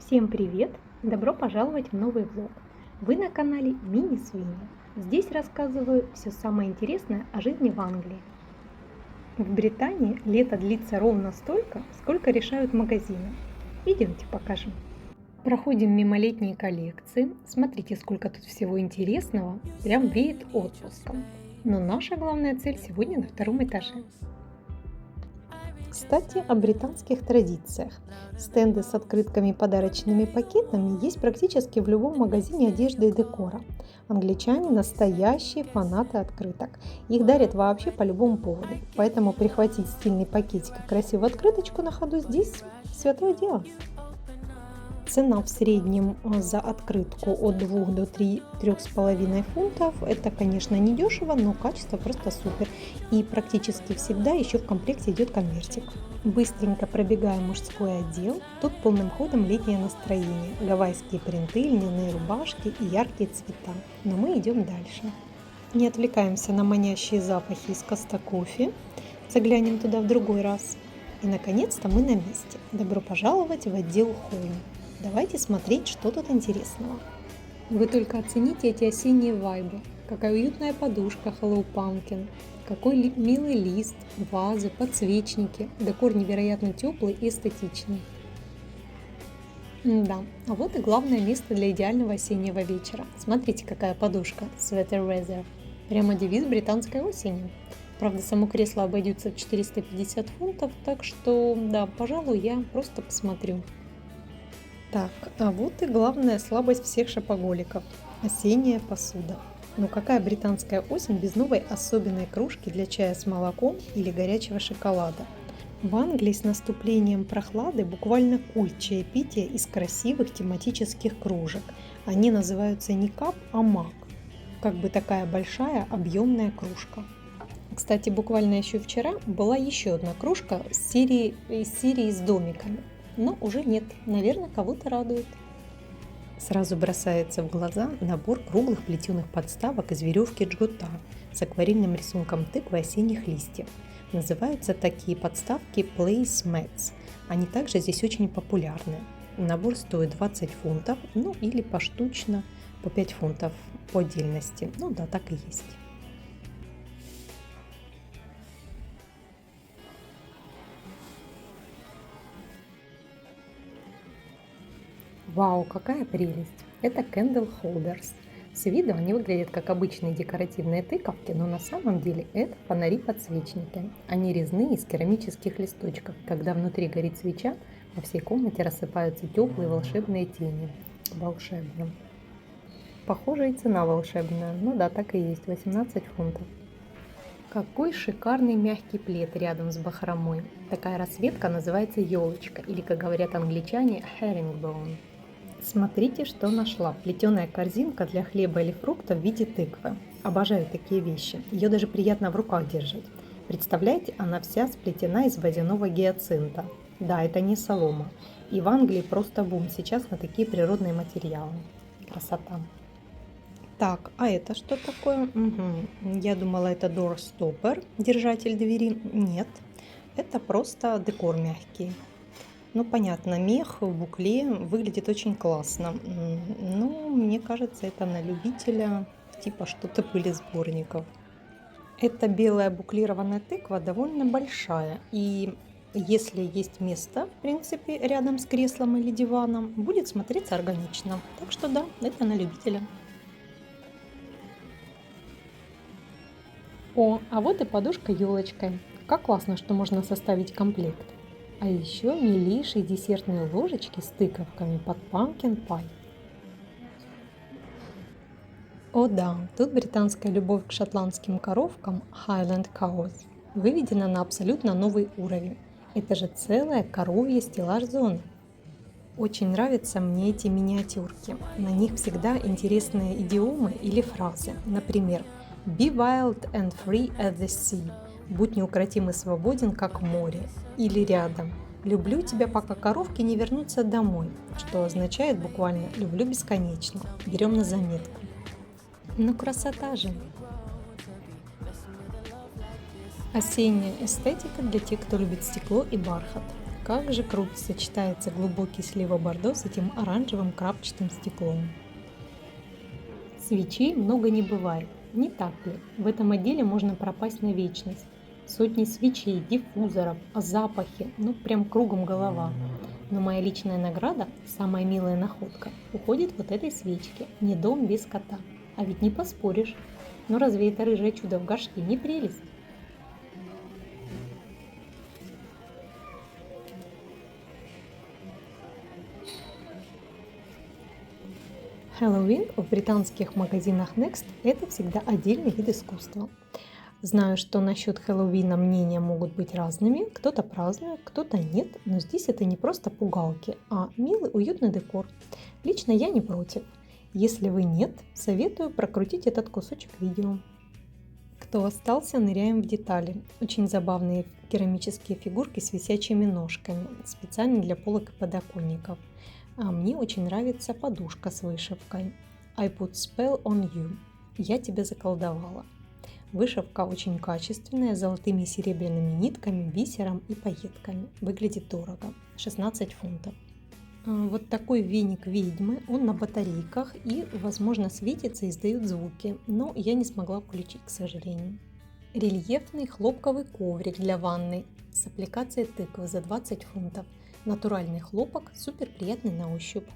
Всем привет! Добро пожаловать в новый влог. Вы на канале Мини Свинья. Здесь рассказываю все самое интересное о жизни в Англии. В Британии лето длится ровно столько, сколько решают магазины. Идемте покажем. Проходим мимо летней коллекции. Смотрите, сколько тут всего интересного. Прям веет отпуском. Но наша главная цель сегодня на втором этаже. Кстати, о британских традициях. Стенды с открытками и подарочными пакетами есть практически в любом магазине одежды и декора. Англичане настоящие фанаты открыток. Их дарят вообще по любому поводу. Поэтому прихватить стильный пакетик и красивую открыточку на ходу здесь святое дело. Цена в среднем за открытку от 2 до 3,5 фунтов. Это, конечно, не дешево, но качество просто супер. И практически всегда еще в комплекте идет конвертик. Быстренько пробегаем мужской отдел. Тут полным ходом летнее настроение. Гавайские принты, льняные рубашки и яркие цвета. Но мы идем дальше. Не отвлекаемся на манящие запахи из Коста Кофе. Заглянем туда в другой раз. И наконец-то мы на месте. Добро пожаловать в отдел Home. Давайте смотреть, что тут интересного. Вы только оцените эти осенние вайбы. Какая уютная подушка Hello Pumpkin. Какой милый лист, вазы, подсвечники. Декор невероятно теплый и эстетичный. Да, а вот и главное место для идеального осеннего вечера. Смотрите, какая подушка. Sweater Weather. Прямо девиз британской осени. Правда, само кресло обойдется в 450 фунтов, так что, да, пожалуй, я просто посмотрю. Так, а вот и главная слабость всех шопоголиков – осенняя посуда. Но какая британская осень без новой особенной кружки для чая с молоком или горячего шоколада? В Англии с наступлением прохлады буквально культ чаепития из красивых тематических кружек. Они называются не кап, а маг. Как бы такая большая объемная кружка. Кстати, буквально еще вчера была еще одна кружка из серии с домиками. Но уже нет, наверное, кого-то радует. Сразу бросается в глаза набор круглых плетеных подставок из веревки джгута с акварельным рисунком тыквы и осенних листьев. Называются такие подставки placemats. Они также здесь очень популярны. Набор стоит 20 фунтов, ну или поштучно по 5 фунтов по отдельности. Ну да, так и есть. Вау, какая прелесть! Это candle holders. С виду они выглядят как обычные декоративные тыковки, но на самом деле это фонари-подсвечники. Они резные из керамических листочков. Когда внутри горит свеча, во всей комнате рассыпаются теплые волшебные тени. Волшебно. Похоже, и цена волшебная. Ну да, так и есть, 18 фунтов. Какой шикарный мягкий плед рядом с бахромой. Такая расцветка называется елочка, или, как говорят англичане, herringbone. Смотрите, что нашла. Плетеная корзинка для хлеба или фрукта в виде тыквы. Обожаю такие вещи. Ее даже приятно в руках держать. Представляете, она вся сплетена из водяного гиацинта. Да, это не солома. И в Англии просто бум сейчас на такие природные материалы. Красота. Так, а это что такое? Угу. Я думала, это door stopper, держатель двери. Нет, это просто декор мягкий. Ну, понятно, мех в букле выглядит очень классно. Ну, мне кажется, это на любителя, типа что-то пылесборников. Эта белая буклированная тыква довольно большая. И если есть место, в принципе, рядом с креслом или диваном, будет смотреться органично. Так что да, это на любителя. О, а вот и подушка елочкой. Как классно, что можно составить комплект. А еще милейшие десертные ложечки с тыковками под pumpkin pie. О да, тут британская любовь к шотландским коровкам Highland Cows выведена на абсолютно новый уровень. Это же целая коровья стеллаж-зона. Очень нравятся мне эти миниатюрки. На них всегда интересные идиомы или фразы. Например, Be wild and free as the sea. Будь неукротим и свободен, как море. Или рядом. Люблю тебя, пока коровки не вернутся домой. Что означает буквально люблю бесконечно. Берем на заметку. Ну красота же. Осенняя эстетика для тех, кто любит стекло и бархат. Как же круто сочетается глубокий слева-бордо с этим оранжевым крапчатым стеклом. Свечей много не бывает, не так ли? В этом отделе можно пропасть на вечность. Сотни свечей, диффузоров, запахи, ну прям кругом голова. Но моя личная награда, самая милая находка, уходит вот этой свечке. Не дом без кота. А ведь не поспоришь. Но разве это рыжее чудо в горшке не прелесть? Хэллоуин в британских магазинах Next – это всегда отдельный вид искусства. Знаю, что насчет Хэллоуина мнения могут быть разными. Кто-то празднует, кто-то нет. Но здесь это не просто пугалки, а милый, уютный декор. Лично я не против. Если вы нет, советую прокрутить этот кусочек видео. Кто остался, ныряем в детали. Очень забавные керамические фигурки с висячими ножками, специально для полок и подоконников. А мне очень нравится подушка с вышивкой. I put spell on you. Я тебя заколдовала. Вышивка очень качественная, с золотыми и серебряными нитками, бисером и пайетками. Выглядит дорого. 16 фунтов. Вот такой веник ведьмы, он на батарейках и, возможно, светится и издает звуки, но я не смогла включить, к сожалению. Рельефный хлопковый коврик для ванны с аппликацией тыквы за 20 фунтов. Натуральный хлопок, супер приятный на ощупь.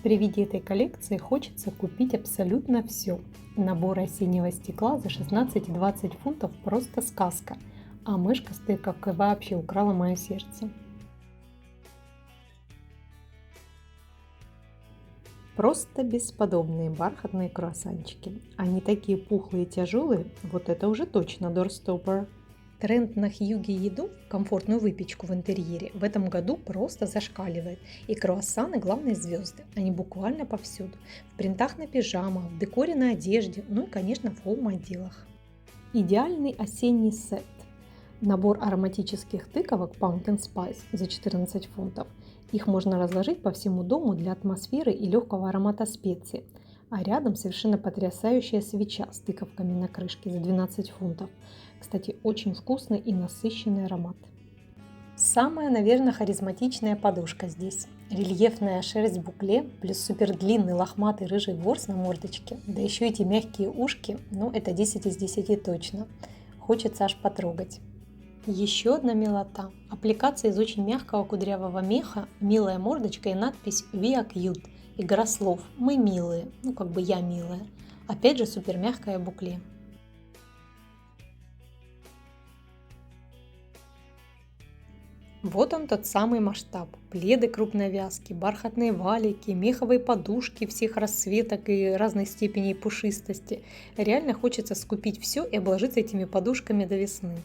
При виде этой коллекции хочется купить абсолютно все. Набор осеннего стекла за 16-20 фунтов просто сказка. А мышка с тыковкой вообще украла мое сердце. Просто бесподобные бархатные круассанчики. Они такие пухлые и тяжелые, вот это уже точно дорстопер. Тренд на хьюги еду, комфортную выпечку в интерьере, в этом году просто зашкаливает. И круассаны – главные звезды. Они буквально повсюду. В принтах на пижамах, в декоре на одежде, ну и, конечно, в хоум-отделах. Идеальный осенний сет. Набор ароматических тыковок Pumpkin Spice за 14 фунтов. Их можно разложить по всему дому для атмосферы и легкого аромата специй. А рядом совершенно потрясающая свеча с тыковками на крышке за 12 фунтов. Кстати, очень вкусный и насыщенный аромат. Самая, наверное, харизматичная подушка здесь. Рельефная шерсть букле, плюс супер длинный лохматый рыжий ворс на мордочке. Да еще эти мягкие ушки, ну это 10 из 10 точно. Хочется аж потрогать. Еще одна милота. Аппликация из очень мягкого кудрявого меха, милая мордочка и надпись We are cute. Игра слов. Мы милые. Ну как бы я милая. Опять же супер мягкое букле. Вот он тот самый масштаб. Пледы крупной вязки, бархатные валики, меховые подушки всех расцветок и разной степени пушистости. Реально хочется скупить все и обложиться этими подушками до весны.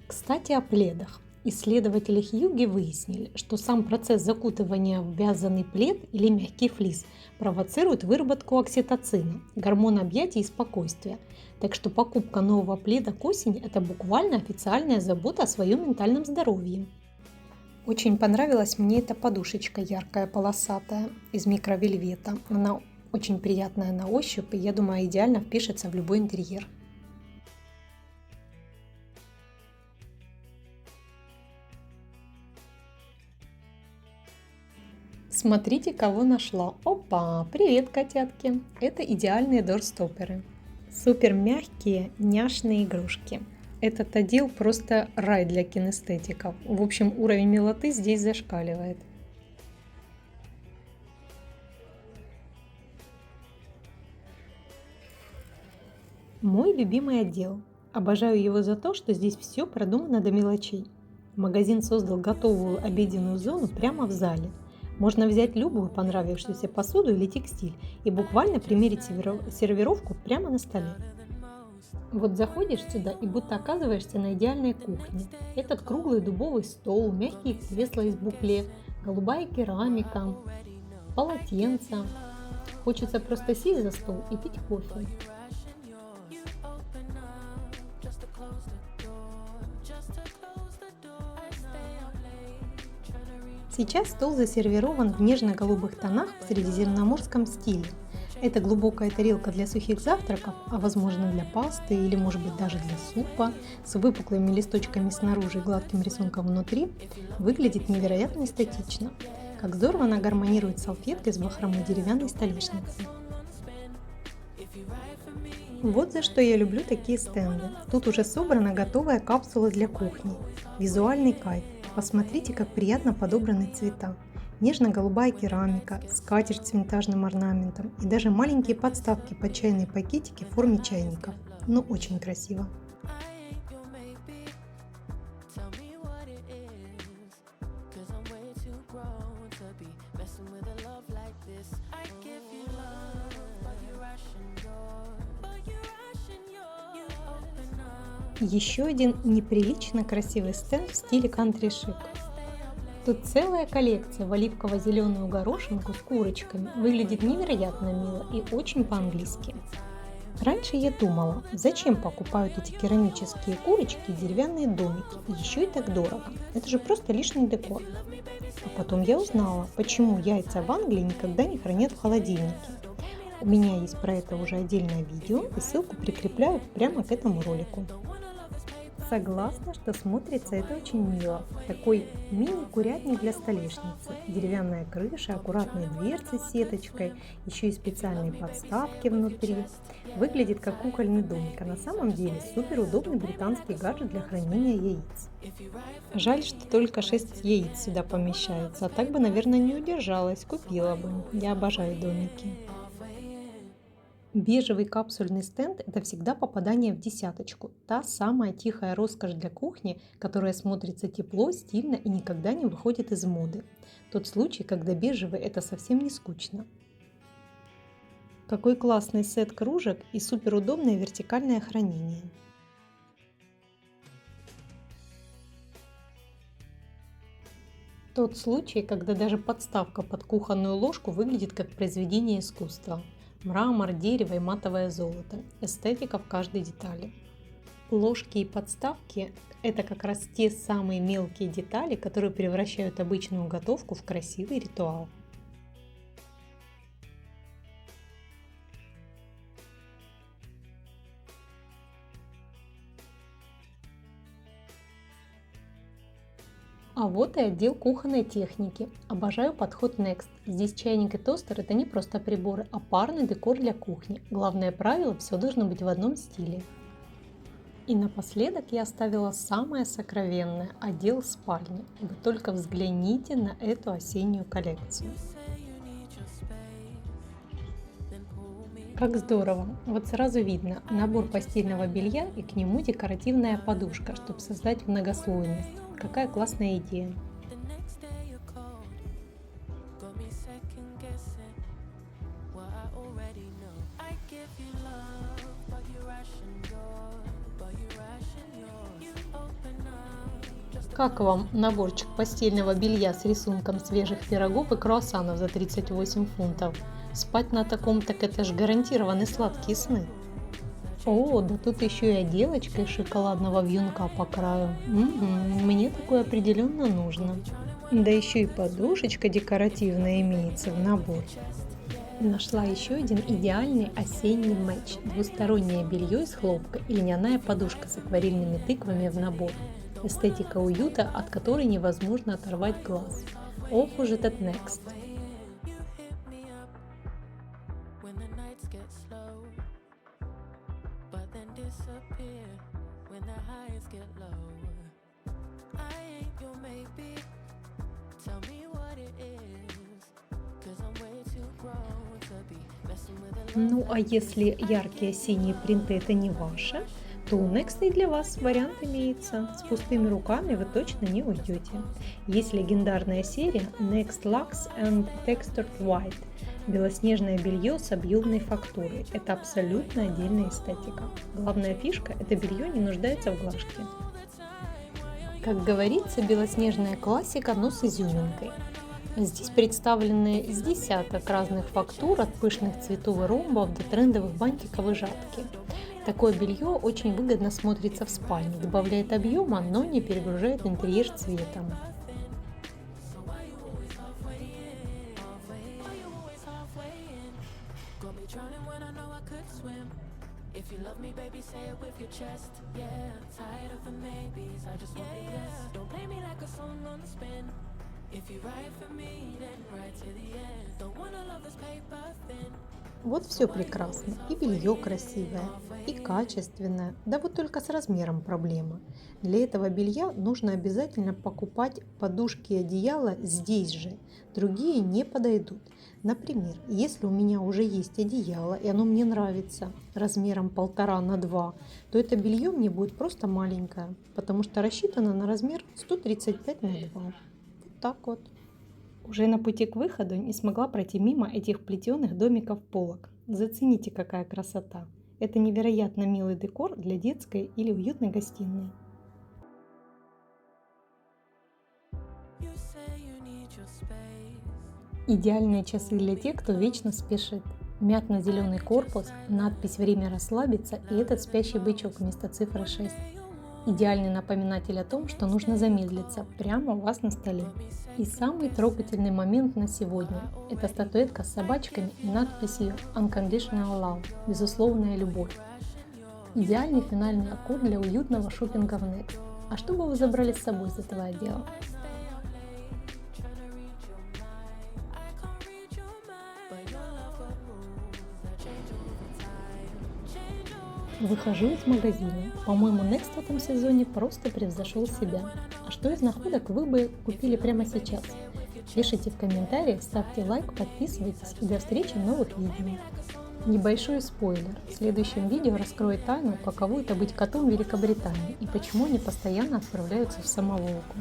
Кстати, о пледах. Исследователи Хьюги выяснили, что сам процесс закутывания в вязаный плед или мягкий флис провоцирует выработку окситоцина, гормона объятий и спокойствия. Так что покупка нового пледа к осени – это буквально официальная забота о своем ментальном здоровье. Очень понравилась мне эта подушечка яркая, полосатая, из микровельвета. Она очень приятная на ощупь и, я думаю, идеально впишется в любой интерьер. Смотрите, кого нашла. Опа! Привет, котятки! Это идеальные дорстоперы. Супер мягкие, няшные игрушки. Этот отдел просто рай для кинестетиков. В общем, уровень милоты здесь зашкаливает. Мой любимый отдел. Обожаю его за то, что здесь все продумано до мелочей. Магазин создал готовую обеденную зону прямо в зале. Можно взять любую понравившуюся посуду или текстиль и буквально примерить сервировку прямо на столе. Вот заходишь сюда и будто оказываешься на идеальной кухне. Этот круглый дубовый стол, мягкие кресла из букле, голубая керамика, полотенца. Хочется просто сесть за стол и пить кофе. Сейчас стол засервирован в нежно-голубых тонах в средиземноморском стиле. Это глубокая тарелка для сухих завтраков, а возможно для пасты или может быть даже для супа, с выпуклыми листочками снаружи и гладким рисунком внутри, выглядит невероятно эстетично. Как здорово она гармонирует с салфеткой с бахромой деревянной столешницы. Вот за что я люблю такие стенды. Тут уже собрана готовая капсула для кухни. Визуальный кайф. Посмотрите, как приятно подобраны цвета. Нежно-голубая керамика, скатерть с винтажным орнаментом и даже маленькие подставки под чайные пакетики в форме чайников. Ну, очень красиво. Еще один неприлично красивый стенд в стиле кантри-шик. Тут целая коллекция в оливково-зеленую горошинку с курочками. Выглядит невероятно мило и очень по-английски. Раньше я думала, зачем покупают эти керамические курочки и деревянные домики, и еще и так дорого. Это же просто лишний декор. А потом я узнала, почему яйца в Англии никогда не хранят в холодильнике. У меня есть про это уже отдельное видео, и ссылку прикрепляю прямо к этому ролику. Согласна, что смотрится это очень мило. Такой мини-курятник для столешницы. Деревянная крыша, аккуратные дверцы с сеточкой, еще и специальные подставки внутри. Выглядит как кукольный домик, а на самом деле супер удобный британский гаджет для хранения яиц. Жаль, что только 6 яиц сюда помещаются, а так бы, наверное, не удержалась, купила бы. Я обожаю домики. Бежевый капсульный стенд – это всегда попадание в десяточку. Та самая тихая роскошь для кухни, которая смотрится тепло, стильно и никогда не выходит из моды. Тот случай, когда бежевый – это совсем не скучно. Какой классный сет кружек и суперудобное вертикальное хранение. Тот случай, когда даже подставка под кухонную ложку выглядит как произведение искусства. Мрамор, дерево и матовое золото. Эстетика в каждой детали. Ложки и подставки – это как раз те самые мелкие детали, которые превращают обычную готовку в красивый ритуал. А вот и отдел кухонной техники. Обожаю подход Next. Здесь чайник и тостер – это не просто приборы, а парный декор для кухни. Главное правило – все должно быть в одном стиле. И напоследок я оставила самое сокровенное – отдел спальни. Вы только взгляните на эту осеннюю коллекцию. Как здорово! Вот сразу видно набор постельного белья и к нему декоративная подушка, чтобы создать многослойность. Какая классная идея! Как вам наборчик постельного белья с рисунком свежих пирогов и круассанов за 38 фунтов? Спать на таком, так это ж гарантированные сладкие сны. О, да тут еще и отделочка из шоколадного вьюнка по краю. Мне такое определенно нужно. Да еще и подушечка декоративная имеется в наборе. Нашла еще один идеальный осенний матч. Двустороннее белье из хлопка и льняная подушка с акварельными тыквами в набор. Эстетика уюта, от которой невозможно оторвать глаз. Ох уж этот Next! Ну а если яркие осенние принты это не ваше, то у Next и для вас вариант имеется. С пустыми руками вы точно не уйдете. Есть легендарная серия Next Luxe and Textured White. Белоснежное белье с объемной фактурой. Это абсолютно отдельная эстетика. Главная фишка – это белье не нуждается в глажке. Как говорится, белоснежная классика, но с изюминкой. Здесь представлены с десяток разных фактур, от пышных цветов и ромбов до трендовых бантиков и жатки. Такое белье очень выгодно смотрится в спальне, добавляет объема, но не перегружает интерьер цветом. If you love me, baby, say it with your chest. Yeah, tired of the maybes, I just want the yes. Don't play me like a song on a spin. If you ride for me, then ride to the end. Don't wanna love this paper thin. Вот все прекрасно. И белье красивое, и качественное. Да вот только с размером проблема. Для этого белья нужно обязательно покупать подушки и одеяла здесь же. Другие не подойдут. Например, если у меня уже есть одеяло, и оно мне нравится размером 1,5 на 2, то это белье мне будет просто маленькое, потому что рассчитано на размер 135 на 2. Вот так вот. Уже на пути к выходу не смогла пройти мимо этих плетеных домиков полок. Зацените, какая красота! Это невероятно милый декор для детской или уютной гостиной. You say you need your space. Идеальные часы для тех, кто вечно спешит. Мятно-зеленый корпус, надпись «Время расслабиться» и этот спящий бычок вместо цифры 6. Идеальный напоминатель о том, что нужно замедлиться прямо у вас на столе. И самый трогательный момент на сегодня – это статуэтка с собачками и надписью «Unconditional Love» – «Безусловная любовь». Идеальный финальный аккорд для уютного шопинга в Next. А что бы вы забрали с собой из этого отдела? Выхожу из магазина. По-моему, Next в этом сезоне просто превзошел себя. А что из находок вы бы купили прямо сейчас? Пишите в комментариях, ставьте лайк, подписывайтесь и до встречи в новых видео. Небольшой спойлер. В следующем видео раскрою тайну, каково это быть котом в Великобритании и почему они постоянно отправляются в самоволку.